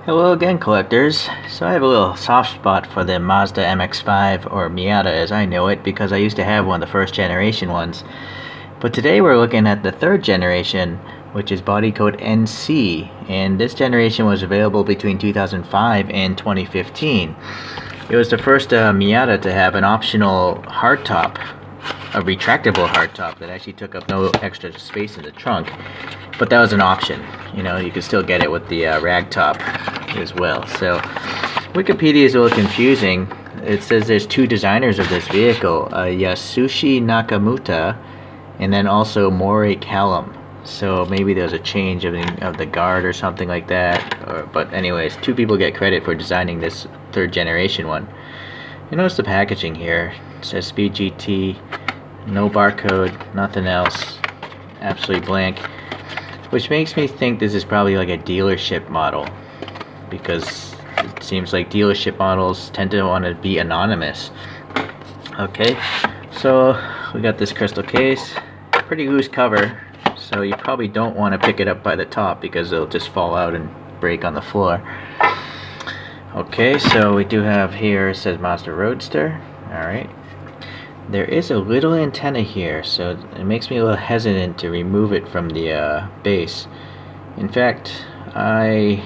Hello again, collectors. So I have a little soft spot for the Mazda MX-5, or Miata as I know it, because I used to have one of the first generation ones. But today we're looking at the third generation, which is body code NC, and this generation was available between 2005 and 2015. It was the first Miata to have an optional hardtop, a retractable hardtop that actually took up no extra space in the trunk. But that was an option. You know, you could still get it with the ragtop as well. So Wikipedia is a little confusing. It says there's two designers of this vehicle, Yasushi Nakamura and then also Mori Callum. So maybe there's a change of the guard or something like that. But anyways, two people get credit for designing this third generation one. You notice the packaging here. It says SpeedGT, no barcode, nothing else, absolutely blank. Which makes me think this is probably like a dealership model, because it seems like dealership models tend to want to be anonymous. Okay, so we got this crystal case, pretty loose cover, so you probably don't want to pick it up by the top because it'll just fall out and break on the floor. Okay, so we do have here, it says Mazda Roadster. Alright. There is a little antenna here, so it makes me a little hesitant to remove it from the base. In fact, I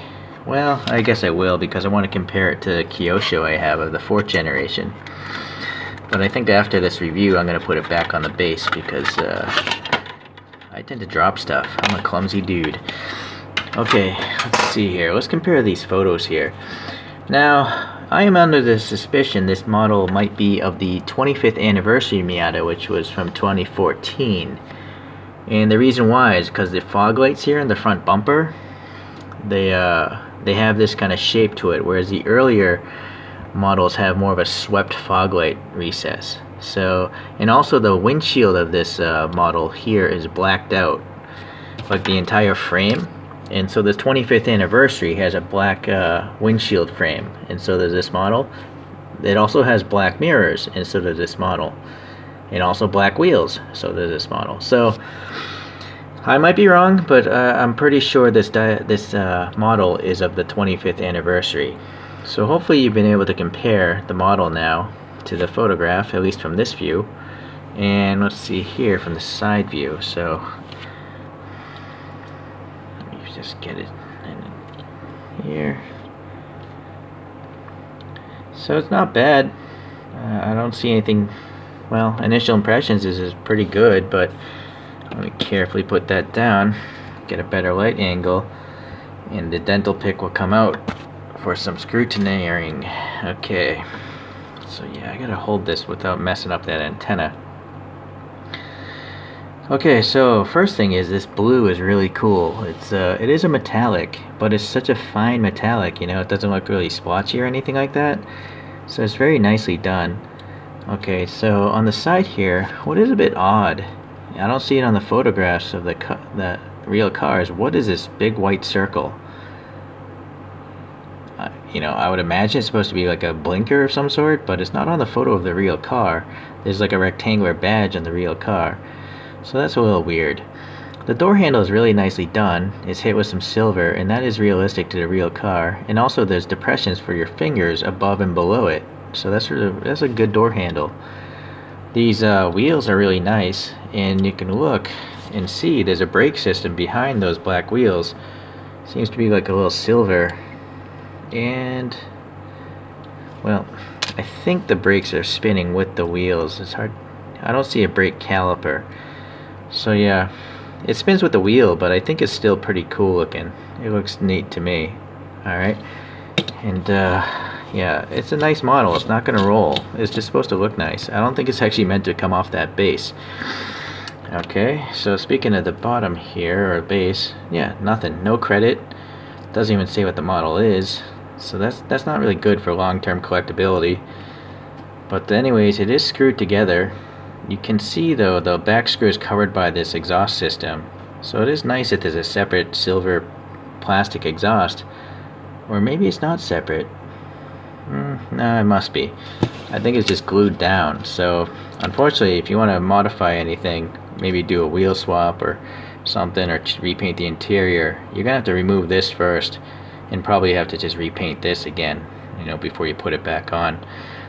guess I will, because I want to compare it to the Kyosho I have of the 4th generation. But I think after this review I'm going to put it back on the base, because I tend to drop stuff. I'm a clumsy dude. Okay, let's see here. Let's compare these photos here. Now, I am under the suspicion this model might be of the 25th anniversary Miata, which was from 2014. And the reason why is because the fog lights here in the front bumper, they have this kind of shape to it, whereas the earlier models have more of a swept fog light recess. So, and also the windshield of this model here is blacked out, like the entire frame. And so this 25th anniversary has a black windshield frame, and so does this model. It also has black mirrors, and so does this model. And also black wheels, so does this model. So I might be wrong, but I'm pretty sure this model is of the 25th anniversary. So hopefully you've been able to compare the model now to the photograph, at least from this view. And let's see here from the side view. So just get it in here. So it's not bad. I don't see anything. Well, initial impressions is pretty good, but let me carefully put that down, get a better light angle, and the dental pick will come out for some scrutineering. Okay, so yeah, I gotta hold this without messing up that antenna. Okay, so first thing is this blue is really cool. It is a metallic, but it's such a fine metallic, you know, it doesn't look really splotchy or anything like that. So it's very nicely done. Okay, so on the side here, what is a bit odd, I don't see it on the photographs of the real cars. What is this big white circle? You know, I would imagine it's supposed to be like a blinker of some sort, but it's not on the photo of the real car. There's like a rectangular badge on the real car. So that's a little weird. The door handle is really nicely done. It's hit with some silver, and that is realistic to the real car. And also there's depressions for your fingers above and below it. So that's a good door handle. These wheels are really nice, and you can look and see there's a brake system behind those black wheels. Seems to be like a little silver. And, well, I think the brakes are spinning with the wheels. It's hard. I don't see a brake caliper. So yeah, it spins with the wheel, but I think it's still pretty cool looking. It looks neat to me. Alright, and yeah, it's a nice model. It's not gonna roll. It's just supposed to look nice. I don't think it's actually meant to come off that base. Okay, so speaking of the bottom here, or base, yeah, nothing. No credit. Doesn't even say what the model is. So that's not really good for long-term collectability. But anyways, it is screwed together. You can see though the back screw is covered by this exhaust system, so it is nice that there's a separate silver plastic exhaust. Or maybe it's not separate. No, it must be. I think it's just glued down. So unfortunately, if you want to modify anything, maybe do a wheel swap or something, or repaint the interior, you're gonna have to remove this first and probably have to just repaint this again, you know, before you put it back on.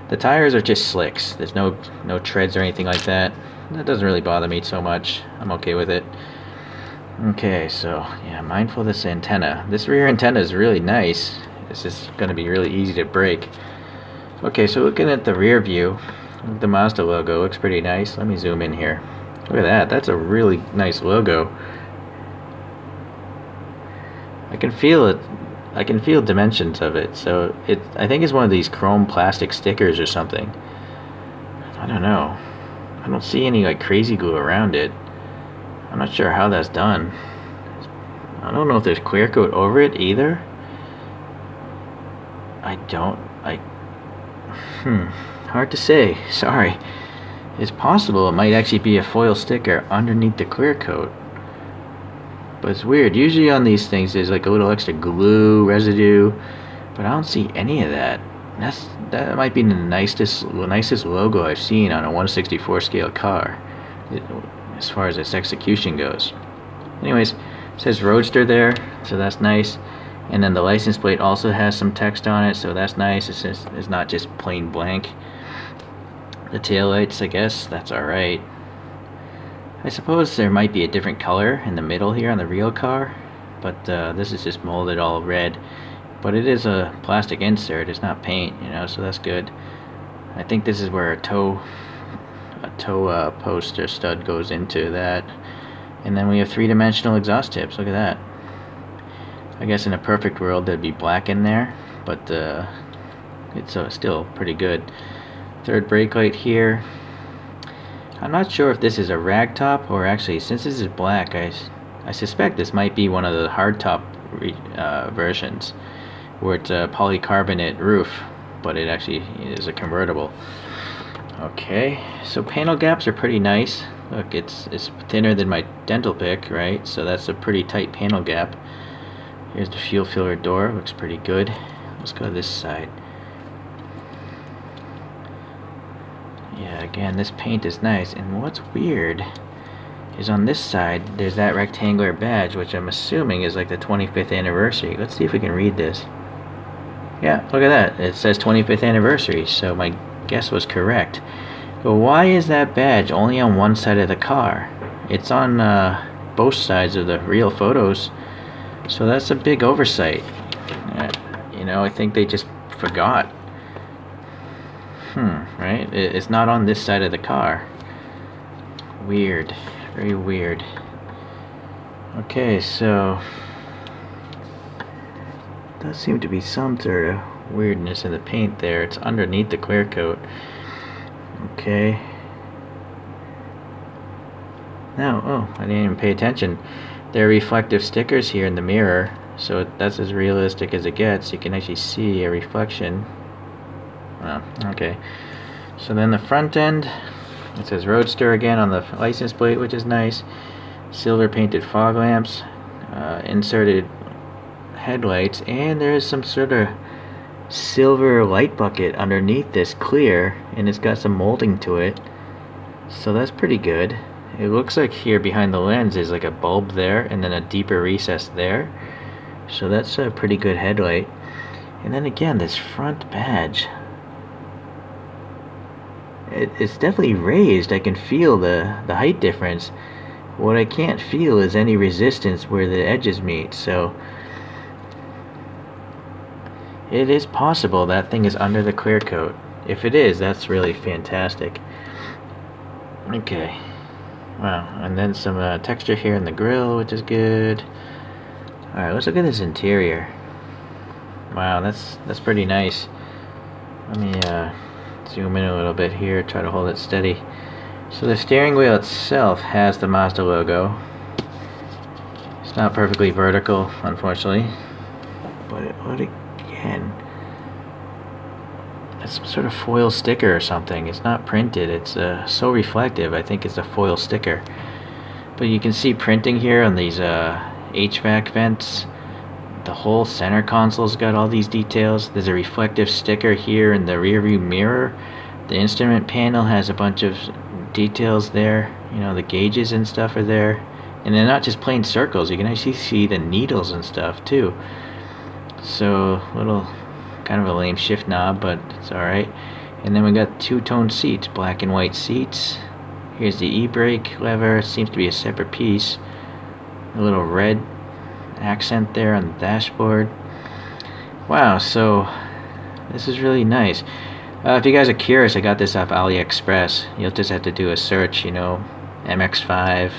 The tires are just slicks. There's no treads or anything like that. That doesn't really bother me so much. I'm okay with it. Okay, so yeah, mindful of this antenna. This rear antenna is really nice. This is going to be really easy to break. Okay, so looking at the rear view, the Mazda logo looks pretty nice. Let me zoom in here. Look at that. That's a really nice logo. I can feel it. I can feel dimensions of it. So I think it's one of these chrome plastic stickers or something. I don't know. I don't see any like crazy glue around it. I'm not sure how that's done. I don't know if there's clear coat over it either. Hard to say. Sorry. It's possible it might actually be a foil sticker underneath the clear coat. But it's weird. Usually on these things there's like a little extra glue residue, but I don't see any of that. That might be the nicest logo I've seen on a 1/64 scale car, as far as its execution goes. Anyways, it says Roadster there, so that's nice. And then the license plate also has some text on it, so that's nice. It's not just plain blank. The taillights, I guess, that's alright. I suppose there might be a different color in the middle here on the real car, but this is just molded all red. But it is a plastic insert, it's not paint, you know, so that's good. I think this is where a toe post or stud goes into that. And then we have three-dimensional exhaust tips. Look at that. I guess in a perfect world there'd be black in there, but it's still pretty good. Third brake light here. I'm not sure if this is a rag top, or actually, since this is black, I suspect this might be one of the hardtop versions, where it's a polycarbonate roof, but it actually is a convertible. Okay, so panel gaps are pretty nice. Look, it's thinner than my dental pick, right? So that's a pretty tight panel gap. Here's the fuel filler door, looks pretty good. Let's go to this side. Yeah, again, this paint is nice, and what's weird is on this side there's that rectangular badge, which I'm assuming is like the 25th anniversary. Let's see if we can read this. Yeah, look at that, it says 25th anniversary, so my guess was correct. But why is that badge only on one side of the car? It's on both sides of the real photos, so that's a big oversight. You know, I think they just forgot. Right? It's not on this side of the car. Weird. Very weird. Okay, so does seem to be some sort of weirdness in the paint there. It's underneath the clear coat. Okay. Now, oh, I didn't even pay attention. There are reflective stickers here in the mirror, so that's as realistic as it gets. You can actually see a reflection. Oh, okay. So then the front end, it says Roadster again on the license plate, which is nice. Silver painted fog lamps, inserted headlights, and there's some sort of silver light bucket underneath this clear, and it's got some molding to it, so that's pretty good. It looks like here behind the lens is like a bulb there, and then a deeper recess there, so that's a pretty good headlight. And then again, this front badge, it's definitely raised. I can feel the height difference. What I can't feel is any resistance where the edges meet, so it is possible that thing is under the clear coat. If it is, that's really fantastic. Okay, wow, and then some texture here in the grille, which is good. Alright, let's look at this interior. Wow, that's pretty nice. Let me zoom in a little bit here, try to hold it steady. So the steering wheel itself has the Mazda logo. It's not perfectly vertical, unfortunately, but again, it's some sort of foil sticker or something. It's not printed. It's so reflective. I think it's a foil sticker. But you can see printing here on these HVAC vents. The whole center console's got all these details. There's a reflective sticker here in the rear view mirror. The instrument panel has a bunch of details there. You know, the gauges and stuff are there. And they're not just plain circles. You can actually see the needles and stuff too. So little kind of a lame shift knob, but it's alright. And then we got two-tone seats, black and white seats. Here's the e-brake lever. It seems to be a separate piece. A little red accent there on the dashboard. Wow, so this is really nice. If you guys are curious, I got this off AliExpress. You'll just have to do a search, you know, MX-5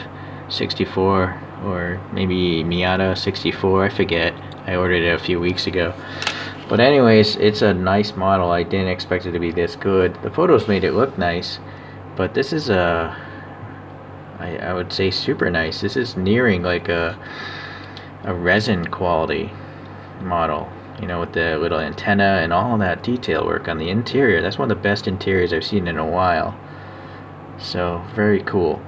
64 or maybe Miata 64, I forget. I ordered it a few weeks ago. But anyways, it's a nice model. I didn't expect it to be this good. The photos made it look nice, but this is I would say super nice. This is nearing like a resin quality model, you know, with the little antenna and all that detail work on the interior. That's one of the best interiors I've seen in a while. So very cool.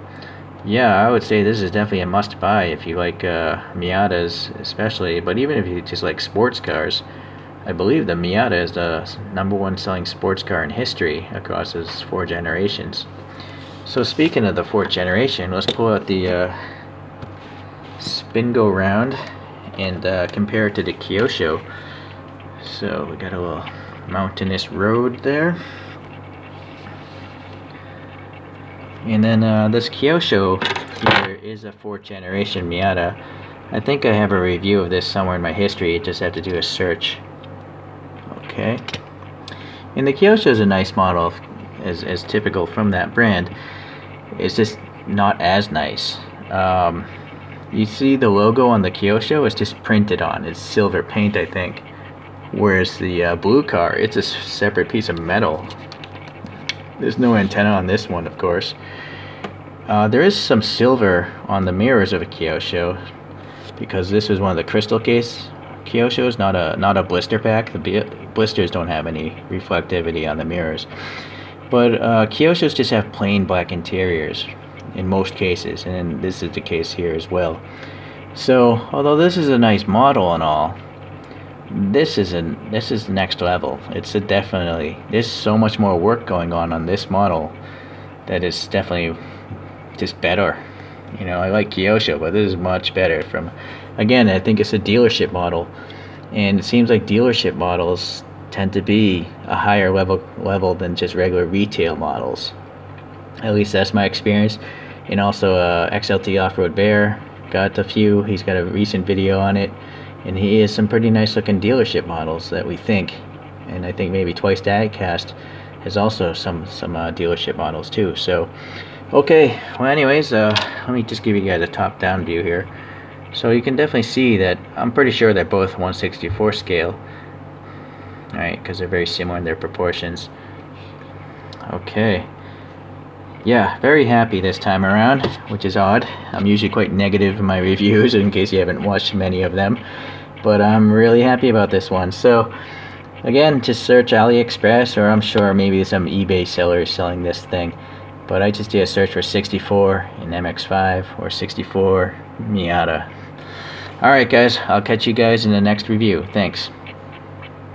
Yeah, I would say this is definitely a must buy if you like Miatas especially, but even if you just like sports cars. I believe the Miata is the #1 selling sports car in history across its 4 generations. So speaking of the 4th generation, let's pull out the spin go round and compare it to the Kyosho. So we got a little mountainous road there. And then this Kyosho here is a 4th generation Miata. I think I have a review of this somewhere in my history. You just have to do a search. Okay. And the Kyosho is a nice model, as typical from that brand. It's just not as nice. You see the logo on the Kyosho is just printed on. It's silver paint, I think. Whereas the blue car, it's a separate piece of metal. There's no antenna on this one, of course. There is some silver on the mirrors of a Kyosho, because this was one of the crystal case Kyoshos, not a blister pack. The blisters don't have any reflectivity on the mirrors. But Kyoshos just have plain black interiors in most cases, and this is the case here as well. So, although this is a nice model and all, this is next level. There's so much more work going on this model that is definitely just better. You know, I like Kyosho, but this is much better. Again, I think it's a dealership model, and it seems like dealership models tend to be a higher level than just regular retail models. At least that's my experience. And also XLT Off-Road Bear got a few. He's got a recent video on it, and he has some pretty nice looking dealership models that we think. And I think maybe Twice Diecast has also some dealership models too. So okay, well anyways, let me just give you guys a top down view here. So you can definitely see that I'm pretty sure they're both 1/64 scale. Alright, because they're very similar in their proportions. Okay. Yeah, very happy this time around, which is odd. I'm usually quite negative in my reviews, in case you haven't watched many of them. But I'm really happy about this one. So, again, just search AliExpress, or I'm sure maybe some eBay sellers selling this thing. But I just did a search for 64 in MX-5 or 64 Miata. Alright guys, I'll catch you guys in the next review. Thanks.